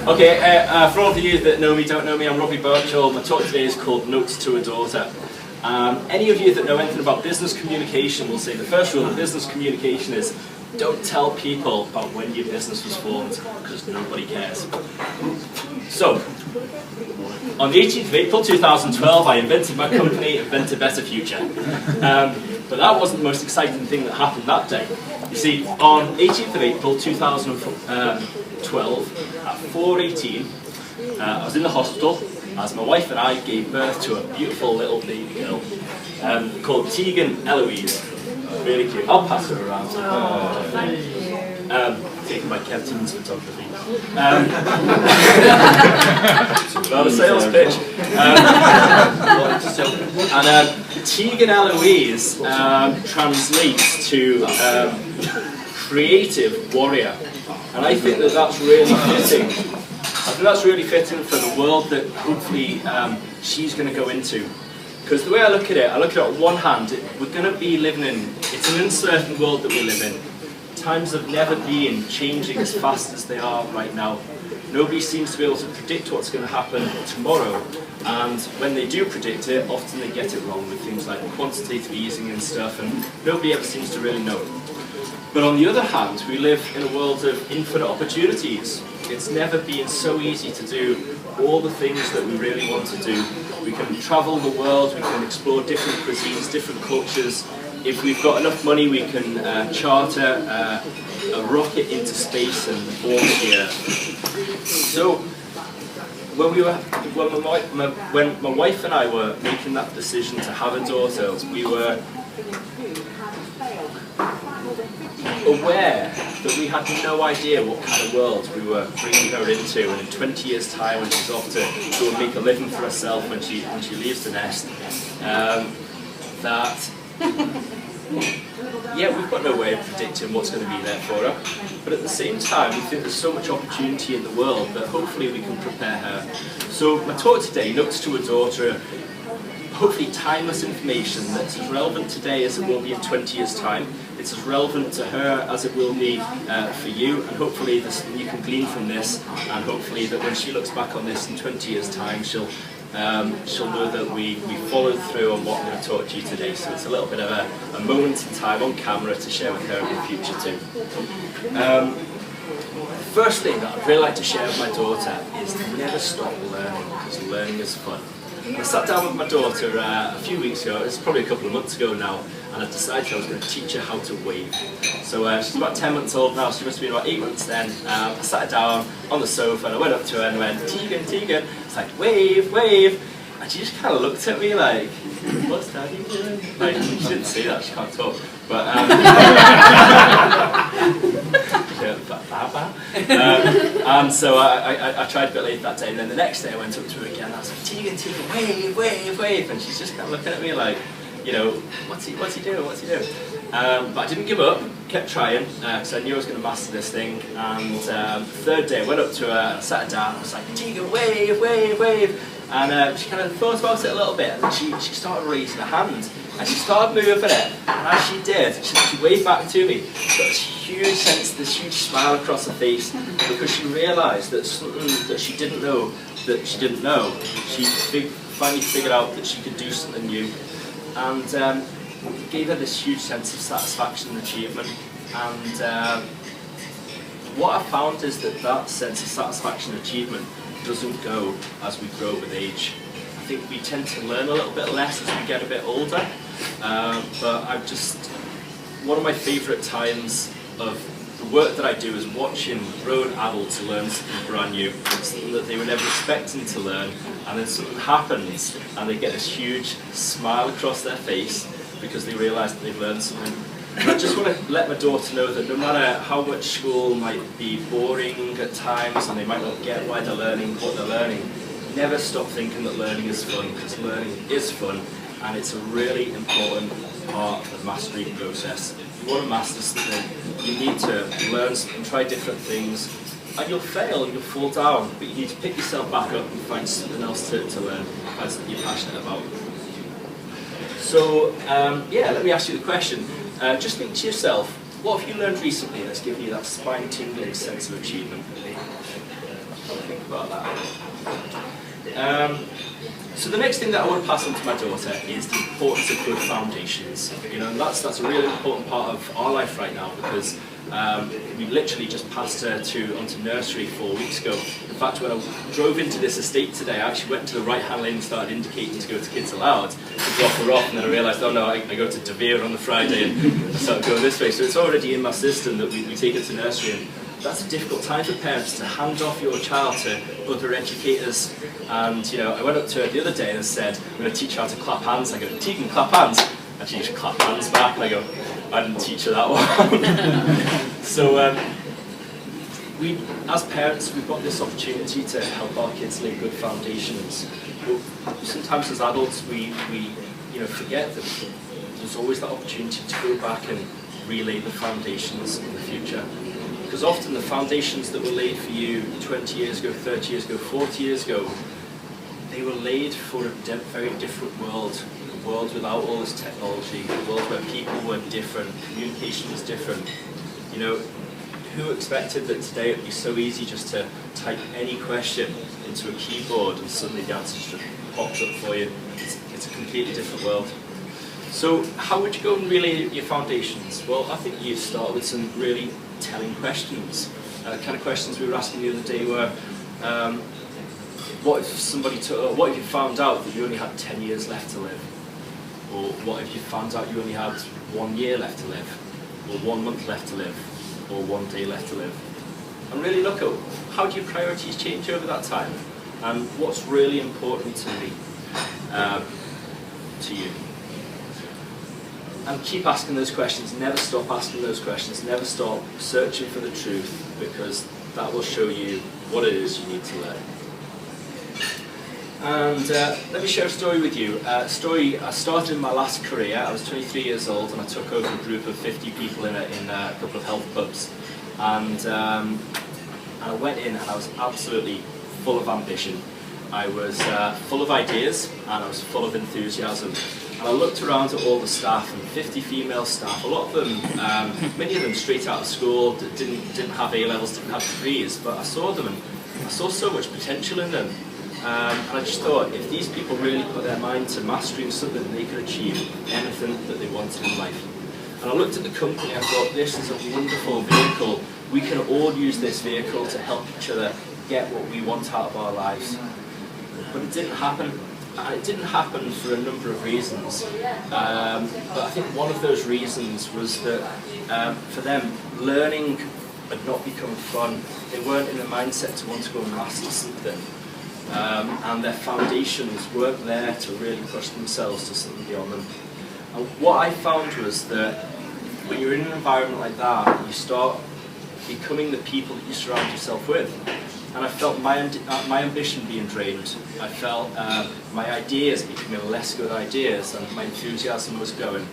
Okay, for all of you that know me, don't know me, I'm Robbie Birchall. My talk today is called Notes to a Daughter. Any of you that know anything about business communication will say the first rule of business communication is don't tell people about when your business was formed, because nobody cares. So, on the 18th of April 2012, I invented my company, Invent a Better Future. But that wasn't the most exciting thing that happened that day. You see, on 18th of April 2012, at 4:18, I was in the hospital as my wife and I gave birth to a beautiful little baby girl called Tegan Eloise. Really cute. I'll pass her around. Oh, thank you. Taken by Kevton's photography. Not a sales pitch. And Tegan Eloise translates to creative warrior. And I think that that's really fitting. I think that's really fitting for the world that hopefully she's going to go into. Because the way I look at it on one hand, we're going to be living in, it's an uncertain world that we live in. Times have never been changing as fast as they are right now. Nobody seems to be able to predict what's going to happen tomorrow. And when they do predict it, often they get it wrong with things like quantitative easing and stuff, and nobody ever seems to really know. But on the other hand, we live in a world of infinite opportunities. It's never been so easy to do all the things that we really want to do. We can travel the world, we can explore different cuisines, different cultures. If we've got enough money, we can charter a rocket into space and orbit the Earth. So, when my wife and I were making that decision to have a daughter, we were aware that we had no idea what kind of world we were bringing her into, and in 20 years' time, when she's off to go and make a living for herself, when she leaves the nest, we've got no way of predicting what's going to be there for her. But at the same time, we think there's so much opportunity in the world that hopefully we can prepare her. So my talk today, Notes to a Daughter, hopefully timeless information that's as relevant today as it will be in 20 years' time. It's as relevant to her as it will be for you, and hopefully you can glean from this, and hopefully that when she looks back on this in 20 years' time, she'll know that we followed through on what I'm going to talk to you today. So it's a little bit of a moment in time on camera to share with her in the future too. First thing that I'd really like to share with my daughter is to never stop learning, because learning is fun. I sat down with my daughter a few weeks ago, it's probably a couple of months ago now, and I decided I was going to teach her how to wave. So she's about 10 months old now, she must have been about 8 months then. I sat her down on the sofa and I went up to her and went, Tegan, Tegan. It's like, wave, wave. And she just kind of looked at me like, what's Daddy doing? Like, she didn't say that, she can't talk. But, and so I tried a bit later that day, and then the next day I went up to her again and I was like, Tegan, Tegan, wave, wave, wave. And she's just kind of looking at me like, you know, what's he doing, what's he doing? But I didn't give up, kept trying, because I knew I was going to master this thing. And the third day I went up to her and I sat her down and I was like, Tegan, wave, wave, wave. And she kind of thought about it a little bit, and then she started raising her hand, and she started moving it, and as she did, she waved back to me. She got this huge sense, this huge smile across her face, because she realised that something that she didn't know, she finally figured out that she could do something new. And it gave her this huge sense of satisfaction and achievement. And what I found is that sense of satisfaction and achievement doesn't go as we grow with age. I think we tend to learn a little bit less as we get a bit older, but one of my favourite times of the work that I do is watching grown adults learn something brand new, something that they were never expecting to learn, and then something happens and they get this huge smile across their face because they realise that they've learned something. And I just want to let my daughter know that no matter how much school might be boring at times and they might not get why they're learning what they're learning, never stop thinking that learning is fun, because learning is fun and it's a really important part of the mastery process. If you want to master something, you need to learn something, try different things, and you'll fail and you'll fall down, but you need to pick yourself back up and find something else to learn, find something you're passionate about. So, let me ask you the question. Just think to yourself, what have you learned recently that's given you that spine-tingling sense of achievement? about that. So the next thing that I want to pass on to my daughter is the importance of good foundations. You know, and that's a really important part of our life right now, because we literally just passed her onto nursery 4 weeks ago. In fact, when I drove into this estate today, I actually went to the right-hand lane and started indicating to go to Kids Allowed to drop her off, and then I realised, oh no, I go to De Vere on the Friday, and I started going this way. So it's already in my system that we take her to nursery, and that's a difficult time for parents, to hand off your child to other educators. And you know, I went up to her the other day and I said, I'm going to teach her how to clap hands. I go, Tegan, clap hands. And she just clapped hands back, and I go, I didn't teach her that one. So we, as parents, we've got this opportunity to help our kids lay good foundations. But sometimes as adults, we forget that there's always that opportunity to go back and relay the foundations in the future. Because often the foundations that were laid for you 20 years ago, 30 years ago, 40 years ago, they were laid for a very different world. A world without all this technology, a world where people were different, communication was different. You know, who expected that today it would be so easy just to type any question into a keyboard and suddenly the answer just pops up for you? It's a completely different world. So how would you go and relay your foundations? Well, I think you start with some really telling questions. Kind of questions we were asking the other day were, what if you found out that you only had 10 years left to live? Or what if you found out you only had 1 year left to live? Or 1 month left to live? Or 1 day left to live? And really look at, how do your priorities change over that time? And what's really important to me, to you? And keep asking those questions, never stop asking those questions, never stop searching for the truth, because that will show you what it is you need to learn. And let me share a story with you. I started in my last career. I was 23 years old, and I took over a group of 50 people in a couple of health clubs. And I went in and I was absolutely full of ambition. I was full of ideas, and I was full of enthusiasm. And I looked around at all the staff, and 50 female staff, a lot of them, many of them straight out of school, didn't have A-levels, didn't have degrees, but I saw them and I saw so much potential in them. And I just thought, if these people really put their mind to mastering something, they could achieve anything that they wanted in life. And I looked at the company, I thought, this is a wonderful vehicle. We can all use this vehicle to help each other get what we want out of our lives. But it didn't happen. And it didn't happen for a number of reasons. But I think one of those reasons was that for them, learning had not become fun. They weren't in the mindset to want to go and master something. And their foundations weren't there to really push themselves to something beyond them. And what I found was that when you're in an environment like that, you start becoming the people that you surround yourself with. And I felt my ambition being drained. I felt my ideas becoming less good ideas, and my enthusiasm was going.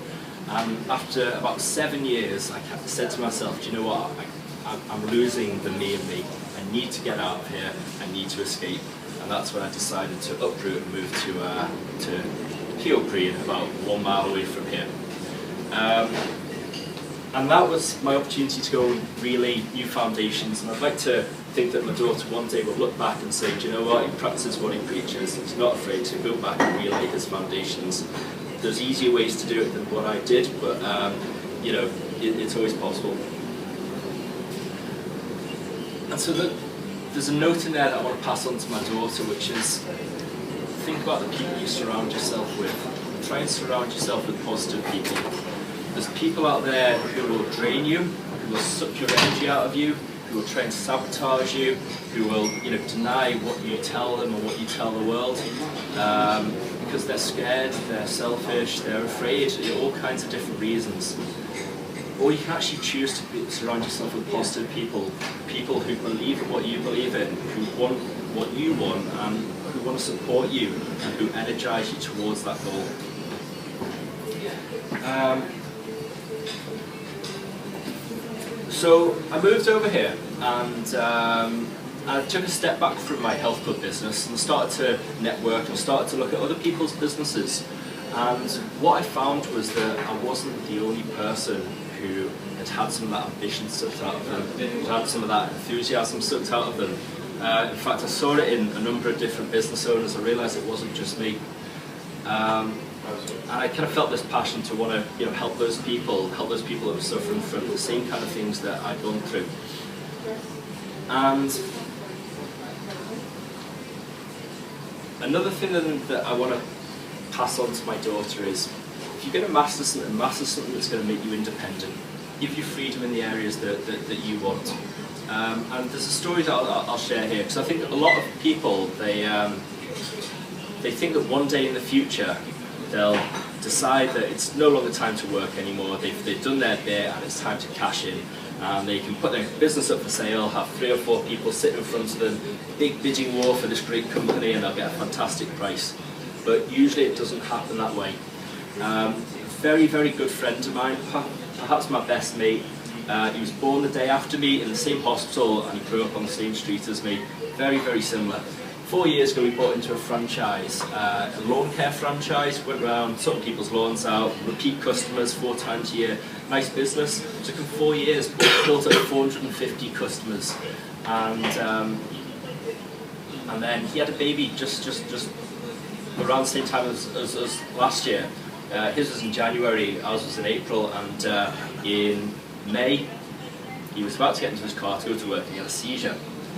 And after about 7 years, I said to myself, do you know what, I'm losing the me and me. I need to get out of here, I need to escape. And that's when I decided to uproot and move to Kielpre, about 1 mile away from here. And that was my opportunity to go and relay new foundations. And I'd like to think that my daughter one day will look back and say, do you know what, he practices what he preaches. He's not afraid to go back and relay his foundations. There's easier ways to do it than what I did, but you know, it's always possible. And so there's a note in there that I want to pass on to my daughter, which is, think about the people you surround yourself with. Try and surround yourself with positive people. There's people out there who will drain you, who will suck your energy out of you, who will try and sabotage you, who will, you know, deny what you tell them or what you tell the world, because they're scared, they're selfish, they're afraid, all kinds of different reasons. Or you can actually choose to surround yourself with positive people, people who believe in what you believe in, who want what you want, and who want to support you, and who energize you towards that goal. So I moved over here, and I took a step back from my health club business and started to network and started to look at other people's businesses. And what I found was that I wasn't the only person who had some of that ambition sucked out of them, who had some of that enthusiasm sucked out of them. In fact, I saw it in a number of different business owners. I realised it wasn't just me. And I kind of felt this passion to want to, help those people that were suffering from the same kind of things that I'd gone through. And another thing that I want to pass on to my daughter is, if you're going to master something that's going to make you independent, give you freedom in the areas that you want. And there's a story that I'll share here, because I think a lot of people, they think that one day in the future they'll decide that it's no longer time to work anymore, they've done their bit and it's time to cash in. They can put their business up for sale, have 3 or 4 people sit in front of them, big bidding war for this great company, and they'll get a fantastic price. But usually it doesn't happen that way. A very, very good friend of mine, perhaps my best mate, he was born the day after me in the same hospital, and he grew up on the same street as me. Very, very similar. 4 years ago we bought into a franchise, a lawn care franchise, went around sorting people's lawns out, repeat customers 4 times a year, nice business. It took him 4 years, built up 450 customers, and then he had a baby just around the same time as last year. His was in January, ours was in April, and in May he was about to get into his car to go to work and he had a seizure.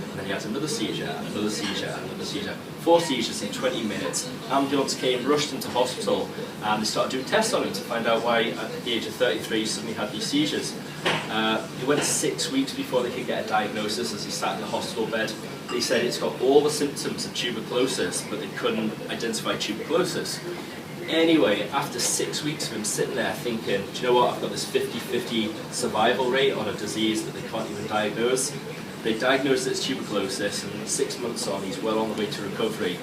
And then he had another seizure, and another seizure, and another seizure. 4 seizures in 20 minutes. Ambulance came, rushed into hospital, and they started doing tests on him to find out why, at the age of 33, he suddenly had these seizures. It went 6 weeks before they could get a diagnosis as he sat in the hospital bed. They said it's got all the symptoms of tuberculosis, but they couldn't identify tuberculosis. Anyway, after 6 weeks of him sitting there thinking, do you know what, I've got this 50-50 survival rate on a disease that they can't even diagnose. They diagnosed it as tuberculosis, and 6 months on, he's well on the way to recovery.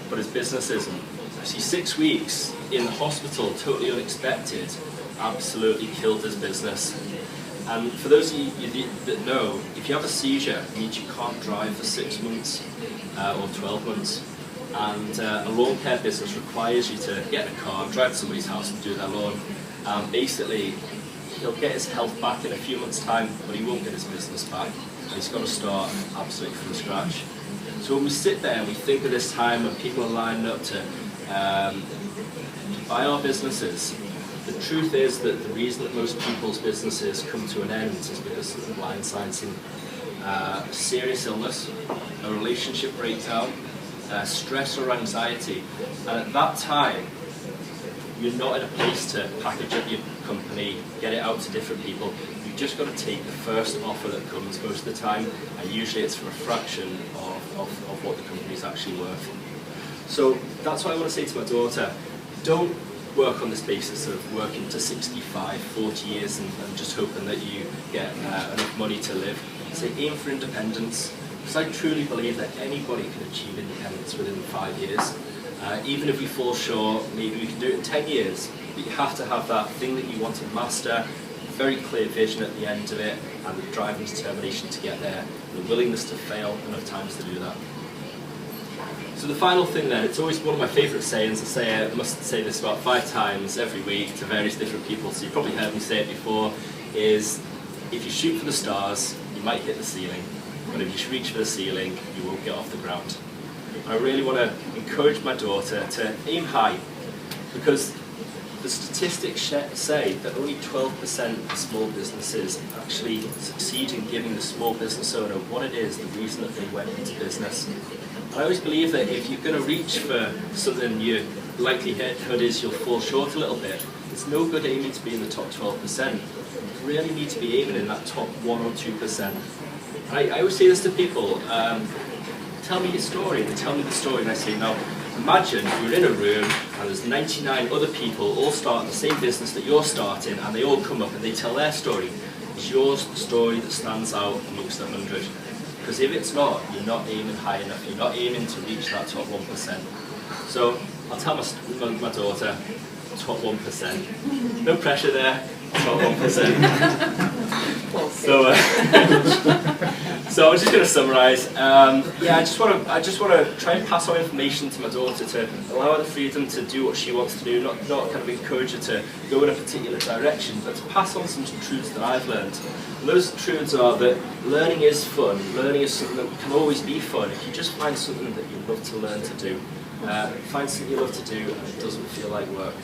But his business isn't. See, 6 weeks in the hospital, totally unexpected, absolutely killed his business. And for those of you that know, if you have a seizure, it means you can't drive for 6 months or 12 months. And a lawn care business requires you to get in a car, drive to somebody's house and do their lawn. Basically, he'll get his health back in a few months' time, but he won't get his business back. And he's got to start absolutely from scratch. So when we sit there and we think of this time when people are lining up to buy our businesses, the truth is that the reason that most people's businesses come to an end is because of blindsiding, serious illness, a relationship breakdown, stress or anxiety. And at that time, you're not in a place to package up your company, get it out to different people. You've just got to take the first offer that comes most of the time, and usually it's for a fraction of what the company's actually worth. So that's what I want to say to my daughter. Don't work on this basis of working to 65, 40 years and just hoping that you get enough money to live. Say aim for independence, because I truly believe that anybody can achieve independence within 5 years. Even if we fall short, maybe we can do it in 10 years, but you have to have that thing that you want to master, very clear vision at the end of it, and the drive and determination to get there, and the willingness to fail enough times to do that. So the final thing then, it's always one of my favourite sayings. I must say this about 5 times every week to various different people, so you've probably heard me say it before, is if you shoot for the stars, you might hit the ceiling, but if you reach for the ceiling, you won't get off the ground. I really want to encourage my daughter to aim high, because the statistics say that only 12% of small businesses actually succeed in giving the small business owner what it is, the reason that they went into business. And I always believe that if you're going to reach for something, your likelihood is you'll fall short a little bit. It's no good aiming to be in the top 12%. You really need to be aiming in that top 1 or 2%. I always say this to people. Tell me your story. They tell me the story, and I say, now, imagine you're in a room and there's 99 other people all starting the same business that you're starting, and they all come up and they tell their story. It's your story that stands out amongst the 100. Because if it's not, you're not aiming high enough. You're not aiming to reach that top 1%. So I'll tell my daughter, top 1%. No pressure there, top 1%. So. So I'm just going to summarise. Yeah, I just want to try and pass on information to my daughter to allow her the freedom to do what she wants to do, not kind of encourage her to go in a particular direction, but to pass on some truths that I've learned. And those truths are that learning is fun. Learning is something that can always be fun if you just find something that you love to learn to do. Find something you love to do and it doesn't feel like work.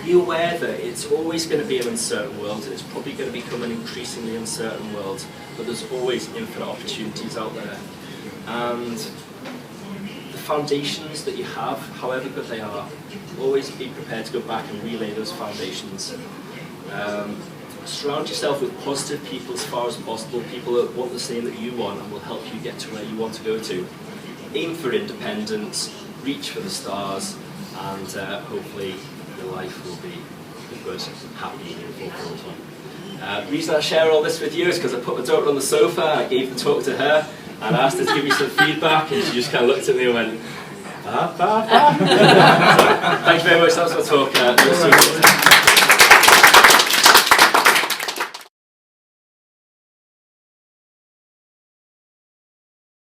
Be aware that it's always going to be an uncertain world, and it's probably going to become an increasingly uncertain world, but there's always infinite opportunities out there. And the foundations that you have, however good they are, always be prepared to go back and relay those foundations. Surround yourself with positive people as far as possible, people that want the same that you want and will help you get to where you want to go to. Aim for independence, reach for the stars, and hopefully your life will be a good, happy, fulfilled one. The reason I share all this with you is because I put my daughter on the sofa, I gave the talk to her, and I asked her to give me some feedback, and she just kind of looked at me and went, bah, bah, bah. So, thank you very much, that was my talk.